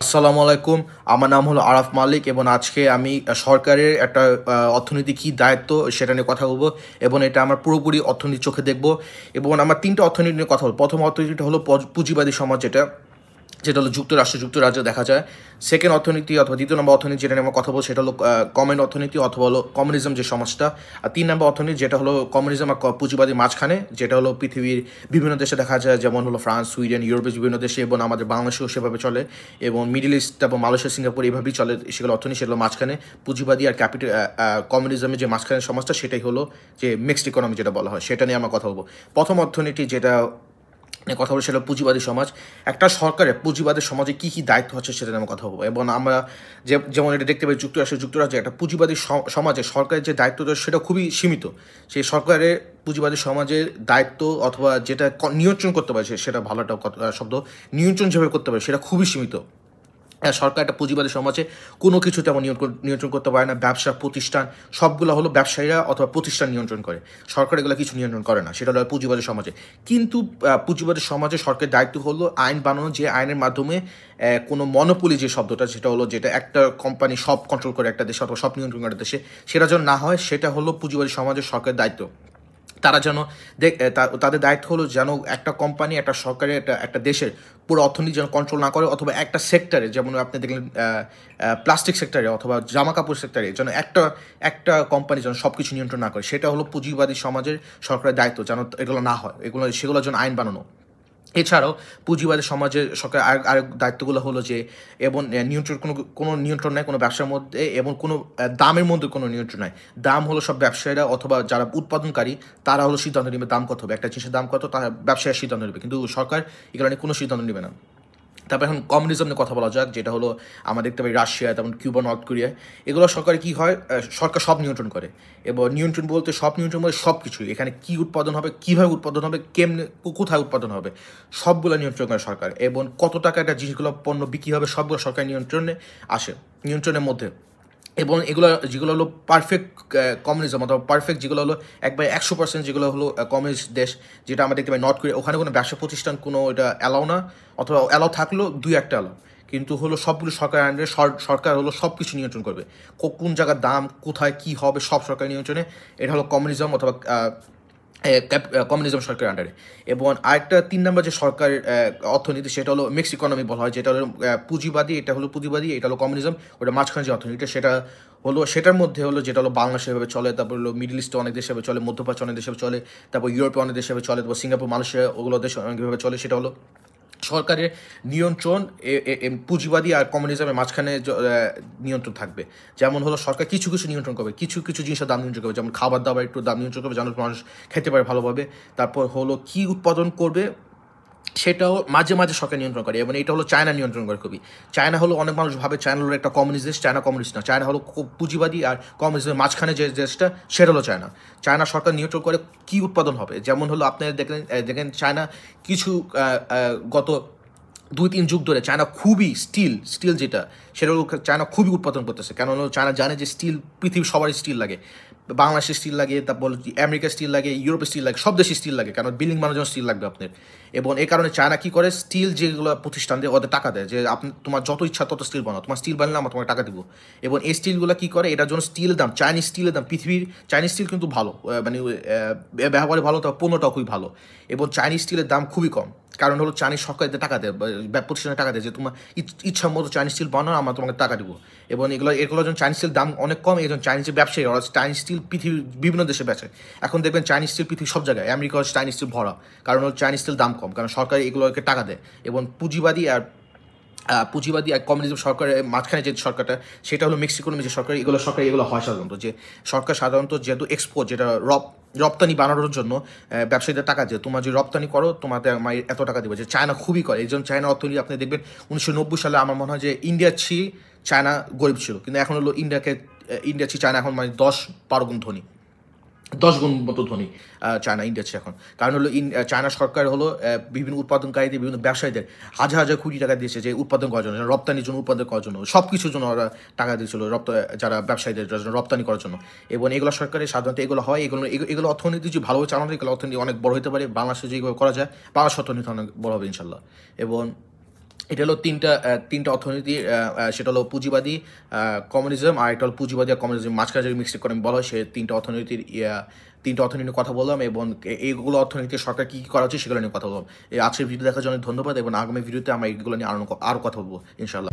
আসসালামু আলাইকুম। আমার নাম হলো আরাফ মালিক এবং আজকে আমি সরকারের একটা অর্থনৈতিক কী দায়িত্ব সেটা নিয়ে কথা বলবো এবং এটা আমার পুরোপুরি অর্থনীতির চোখে দেখব এবং আমার ৩ টা অর্থনীতি নিয়ে কথা বলব। প্রথম অর্থনীতিটা হলো পুঁজিবাদী সমাজ যেটা হলো যুক্তরাজ্যে দেখা যায়। সেকেন্ড অর্থনীতি অথবা ২য় নম্বর অর্থনীতি যেটা নিয়ে আমরা কথা বলবো সেটা হলো কমিউন অর্থনীতি অথবা হলো কমিউনিজম যে সমাজটা। আর ৩ নম্বর অর্থনীতি যেটা হলো কমিউনিজম আর পুঁজিবাদী মাঝখানে, যেটা হলো পৃথিবীর বিভিন্ন দেশে দেখা যায়, যেমন হলো ফ্রান্স, সুইডেন, ইউরোপের বিভিন্ন দেশে এবং আমাদের বাংলাদেশেও সেভাবে চলে এবং মিডল ইস্ট এবং মালয়েশিয়া, সিঙ্গাপুর এভাবেই চলে। সেগুলো অর্থনীতি, সেগুলো মাঝখানে পুঁজিবাদী আর কমিউনিজমের যে মাঝখানের সমাজটা, সেটাই হলো যে মিক্সড ইকোনমি যেটা বলা হয়, সেটা নিয়ে আমরা কথা বলবো। প্রথম অর্থনীতি যেটা কথা বলে সেটা পুঁজিবাদী সমাজ। একটা সরকারের পুঁজিবাদী সমাজে কী কী দায়িত্ব আছে সেটা নিয়ে আমরা কথা বলবো এবং আমরা যেমন এটা দেখতে পাই যুক্তরাজ্যে একটা পুঁজিবাদী সমাজে সরকারের যে দায়িত্বটা সেটা খুবই সীমিত। সেই সরকারের পুঁজিবাদী সমাজের দায়িত্ব অথবা যেটা নিয়ন্ত্রণ করতে পারে, সেটা ভালো একটা শব্দ, নিয়ন্ত্রণ যেভাবে করতে পারে সেটা খুবই সীমিত। সরকার একটা পুঁজিবাদী সমাজে কোনো কিছু তেমন নিয়ন্ত্রণ করতে পারে না। ব্যবসা প্রতিষ্ঠান সবগুলো হলো ব্যবসায়ীরা অথবা প্রতিষ্ঠান নিয়ন্ত্রণ করে, সরকার এগুলো কিছু নিয়ন্ত্রণ করে না। সেটা হলো পুঁজিবাদী সমাজে। কিন্তু পুঁজিবাদী সমাজে সরকারের দায়িত্ব হলো আইন বানানো, যে আইনের মাধ্যমে কোনো মনোপলি যে শব্দটা, যেটা একটা কোম্পানি সব কন্ট্রোল করে একটা দেশে অথবা সব নিয়ন্ত্রণ করে দেশে, সেটা যেন না হয়, সেটা হলো পুঁজিবাদী সমাজের সরকারের দায়িত্ব। তারা যেন তাদের দায়িত্ব হলো যেন একটা কোম্পানি, একটা সরকারের, একটা দেশের পুরো অর্থনীতি যেন কন্ট্রোল না করে, অথবা একটা সেক্টরে, যেমন আপনি দেখলেন প্লাস্টিক সেক্টরে অথবা জামা কাপড় সেক্টরে, যেন একটা কোম্পানি যেন সব কিছু নিয়ন্ত্রণ না করে। সেটা হলো পুঁজিবাদী সমাজের সরকারের দায়িত্ব, যেন এগুলো না হয়, সেগুলোর জন্য আইন বানানো। এছাড়াও পুঁজিবাদী সমাজের সরকার আরেক দায়িত্বগুলো হলো যে, এবং নিয়ন্ত্রণ কোনো নিয়ন্ত্রণ নাই কোনো ব্যবসার মধ্যে, এবং কোনো দামের মধ্যে কোনো নিয়ন্ত্রণ নাই। দাম হলো সব ব্যবসায়ীরা অথবা যারা উৎপাদনকারী তারা হলো সিদ্ধান্ত নেবে দাম কত হবে, একটা জিনিসের দাম কত, তারা ব্যবসায়ীরা সিদ্ধান্ত নেবে, কিন্তু সরকার এগুলো নিয়ে কোনো সিদ্ধান্ত নেবে না। তারপর এখন কমিউনিজম নিয়ে কথা বলা যাক, যেটা হলো আমরা দেখতে পাই রাশিয়া, তেমন কিউবা, নর্থ কোরিয়া। এগুলো সরকারে কী হয়, সরকার সব নিয়ন্ত্রণ করে। এবং নিয়ন্ত্রণ বলতে সব নিয়ন্ত্রণ বলতে সব কিছুই, এখানে কী উৎপাদন হবে, কীভাবে উৎপাদন হবে, কেমনে কোথায় উৎপাদন হবে, সবগুলো নিয়ন্ত্রণ করে সরকার। এবং কত টাকা একটা জিনিসগুলো পণ্য বিক্রি হবে, সবগুলো সরকার নিয়ন্ত্রণের মধ্যে। এবং যেগুলো হলো পারফেক্ট কমিউনিজম অথবা পারফেক্ট, যেগুলো হলো একবার 100% যেগুলো হলো কমিউনিস্ট দেশ, যেটা আমরা দেখতে পাই নর্থ কোরিয়া, ওখানে কোনো ব্যবসা প্রতিষ্ঠান কোনো এটা অ্যালাউ না, অথবা অ্যালাউ থাকলেও 2-1টা অ্যালাউ, কিন্তু হলো সবগুলো সরকার আন্ডারে, সরকার হলো সব কিছু নিয়ন্ত্রণ করবে। কোন জায়গার দাম কোথায় কী হবে সব সরকার নিয়ন্ত্রণে। এটা হলো কমিউনিজম অথবা কমিউনিজম সরকারের আন্ডারে। এবং আরেকটা 3 নম্বর যে সরকার অর্থনীতি, সেটা হলো মিক্সড ইকোনমি বলা হয়, যেটা হলো পুঁজিবাদী, এটা হলো পুঁজিবাদী, এটা হলো কমিউনিজম। ওটা মাঝখানে যে অর্থনীতি, সেটার মধ্যে হলো যেটা হলো বাংলাদেশ এভাবে চলে, তারপর হলো মিডল ইস্টে অনেক দেশ এভাবে চলে, মধ্যপ্রাচ্য অনেক দেশ এভাবে চলে, তারপর ইউরোপে অনেক দেশ এভাবে চলে, তারপর সিঙ্গাপুর, মালয়েশিয়া, ওগুলো দেশ অনেকভাবে চলে। সেটা হলো সরকারের নিয়ন্ত্রণ পুঁজিবাদী আর কমিউনিজমের মাঝখানে নিয়ন্ত্রণ থাকবে। যেমন হলো সরকার কিছু নিয়ন্ত্রণ করবে, কিছু জিনিসের দাম নিয়ন্ত্রণ করবে, যেমন খাবার দাবার একটু দাম নিয়ন্ত্রণ করবে, যেন মানুষ খেতে পারে ভালোভাবে। তারপর হলো কী উৎপাদন করবে সেটাও মাঝে মাঝে সরকার নিয়ন্ত্রণ করে। এবং এটা হলো চায়না নিয়ন্ত্রণ করে খুবই। চায়না হলো, অনেক মানুষ ভাবে চায়না হলো একটা কমিউনিস্ট দেশ, চায়না কমিউনিস্ট না। চায়না হলো পুঁজিবাদী আর কমিউনিস্টের মাঝখানে যে দেশটা, সেটা হলো চায়না সরকার নিয়ন্ত্রণ করে কী উৎপাদন হবে। যেমন হলো আপনারা দেখেন চায়না কিছু গত 2-3 যুগ ধরে চায়না খুবই স্টিল যেটা, সেটা হলো চায়না খুবই উৎপাদন করতেছে। কেন হলো চায়না জানে যে স্টিল, পৃথিবীর সবারই স্টিল লাগে, বাংলাদেশে স্টিল লাগে, তারপর আমেরিকার স্টিল লাগে, ইউরোপের স্টিল লাগে, সব দেশে স্টিল লাগে, কারণ বিল্ডিং বানানোর জন্য স্টিল লাগবে আপনার। এবং এই কারণে চায়না কী করে, স্টিল যেগুলো প্রতিষ্ঠান দেয় ওদের টাকা দেয়, যে আপনি তোমার যত ইচ্ছা তত স্টিল বানাও, তোমার স্টিল বানালে আমরা তোমাকে টাকা দিব। এবং এই স্টিলগুলো কী করে, এটার জন্য স্টিলের দাম, চাইনিজ স্টিলের দাম, চাইনিজ স্টিল কিন্তু ভালো, মানে ব্যবহারে ভালো, তার পণ্যটাও খুবই ভালো। এবং চাইনিজ স্টিলের দাম খুবই কম, কারণ হলো চাইনিজ সরকারদের টাকা দেয়, প্রতিষ্ঠানে টাকা দেয়, যে তোমার ইচ্ছা মতো চাইনিজ স্টিল বানাও, আমরা তোমাকে টাকা দিব। এবং এগুলোর জন্য চাইনিজ স্টিল দাম অনেক কম। এই জন্য চাইনিজের ব্যবসায়ী ওরা চাইনিজ স্টিল পৃথিবীর বিভিন্ন দেশে বেচে। এখন দেখবেন চাইনিজ স্টিল পৃথিবীর সব জায়গায়, আমেরিকা চাইনিজ স্টিল ভরা, কারণ হলো চাইনিজ স্টিল দাম কম, কারণ সরকার এগুলোকে টাকা দেয়। এবং পুঁজিবাদী আর কমিউনিজম সরকারের মাঝখানে যে সরকারটা, সেটা হলো মিক্সড ইকোনমি যে সরকার, এগুলো হয় সাধারণত, যে সরকার সাধারণত যেহেতু এক্সপোর্ট, যেটা রপ্তানি বানানোর জন্য ব্যবসায়ীদের টাকা দিয়ে, তোমার যে রপ্তানি করো তোমাদের আমার এত টাকা দেবে, যে চায়না খুবই করে। এই জন্য চায়না অর্থনীতি আপনি দেখবেন 1990 সালে আমার মনে হয় যে ইন্ডিয়ার চেয়ে চায়না গরিব ছিল, কিন্তু এখন হলো ইন্ডিয়া চেয়ে চায়না এখন মানে 10-12 গুণ ধনী, 10 গুণ মতো ধনী চায়না ইন্ডিয়া চেয়ে এখন। কারণ হলো চায়না সরকার হলো বিভিন্ন উৎপাদনকারীদের, বিভিন্ন ব্যবসায়ীদের হাজার কোটি টাকা দিয়েছে, যে উৎপাদন করার জন্য, রপ্তানির জন্য, উৎপাদন করার জন্য, সব কিছুর জন্য ওরা টাকা দিয়েছিল, যারা ব্যবসায়ীদের জন্য রপ্তানি করার জন্য। এবং এগুলো সরকারের সাধারণত এগুলো হয়, এগুলো অর্থনীতি যে ভালোভাবে চালানো, এগুলো অর্থনীতি অনেক বড় হতে পারে। বাংলাদেশে যেগুলো করা যায়, বাংলাদেশ অর্থনীতি অনেক বড় হবে ইনশাল্লাহ। এবং এটা হলো তিনটা অর্থনীতি, সেটা হলো পুঁজিবাদী, কমিউনিজম, আর একটা হলো পুঁজিবাদী আর কমিউনিজম মাঝখানে যদি মিক্স করে আমি বলা হয়, সে তিনটা অর্থনীতি নিয়ে কথা বললাম, এবং এইগুলো অর্থনীতি সরকার কী কী করা উচিত সেগুলো নিয়ে কথা বললাম। এই আজকের ভিডিও দেখার জন্য ধন্যবাদ, এবং আগামী ভিডিওতে আমরা এইগুলো নিয়ে আরও কথা বলবো ইনশাল্লাহ।